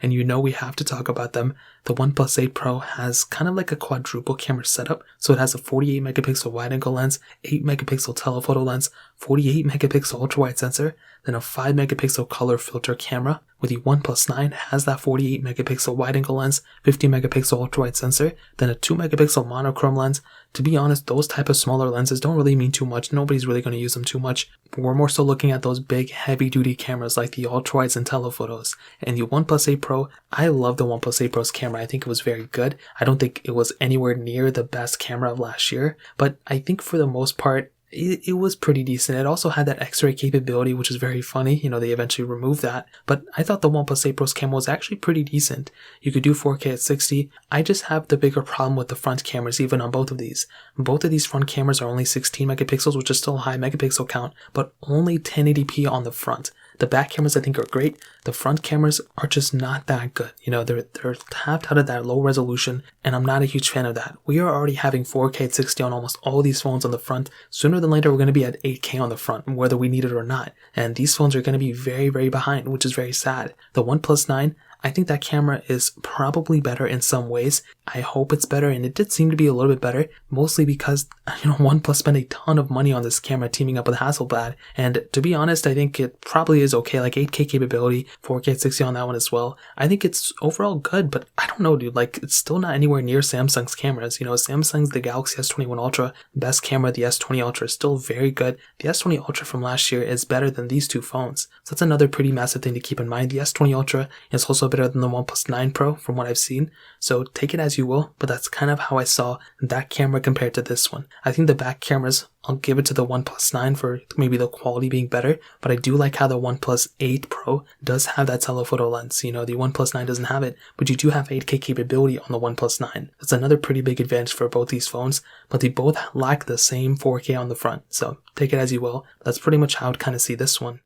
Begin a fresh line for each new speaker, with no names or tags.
and you know we have to talk about them. The OnePlus 8 Pro has kind of like a quadruple camera setup. So it has a 48 megapixel wide-angle lens, 8 megapixel telephoto lens, 48 megapixel ultra-wide sensor, then a 5 megapixel color filter camera. With the OnePlus 9 has that 48 megapixel wide-angle lens, 50 megapixel ultra-wide sensor, then a 2 megapixel monochrome lens. To be honest, those type of smaller lenses don't really mean too much. Nobody's really going to use them too much. We're more so looking at those big heavy-duty cameras like the ultra-wides and telephotos. And the OnePlus 8 Pro, I love the OnePlus 8 Pro's camera. I think it was very good. I don't think it was anywhere near the best camera of last year, but I think for the most part, it was pretty decent. It also had that X-ray capability, which is very funny. You know, they eventually removed that. But I thought the OnePlus 8 Pro's camera was actually pretty decent. You could do 4K at 60. I just have the bigger problem with the front cameras, even on both of these. Both of these front cameras are only 16 megapixels, which is still a high megapixel count, but only 1080p on the front. The back cameras I think are great. The front cameras are just not that good. You know, they're tapped out of that low resolution, and I'm not a huge fan of that. We are already having 4K at 60 on almost all these phones on the front. Sooner than later, we're going to be at 8K on the front, whether we need it or not. And these phones are going to be very, very behind, which is very sad. The OnePlus 9, I think that camera is probably better in some ways. I hope it's better, and it did seem to be a little bit better, mostly because, you know, OnePlus spent a ton of money on this camera teaming up with Hasselblad, and to be honest, I think it probably is okay, like 8K capability, 4K at 60 on that one as well. I think it's overall good, but I don't know, dude, like, it's still not anywhere near Samsung's cameras. You know, Samsung's the Galaxy S21 Ultra, best camera, the S20 Ultra is still very good. The S20 Ultra from last year is better than these two phones, so that's another pretty massive thing to keep in mind. The S20 Ultra is also better than the OnePlus 9 Pro from what I've seen, so take it as you will, but that's kind of how I saw that camera compared to this one. I think the back cameras, I'll give it to the OnePlus 9 for maybe the quality being better, but I do like how the OnePlus 8 Pro does have that telephoto lens. You know, the OnePlus 9 doesn't have it, but you do have 8K capability on the OnePlus 9. That's another pretty big advantage for both these phones, but they both lack the same 4K on the front, so take it as you will. That's pretty much how I'd kind of see this one.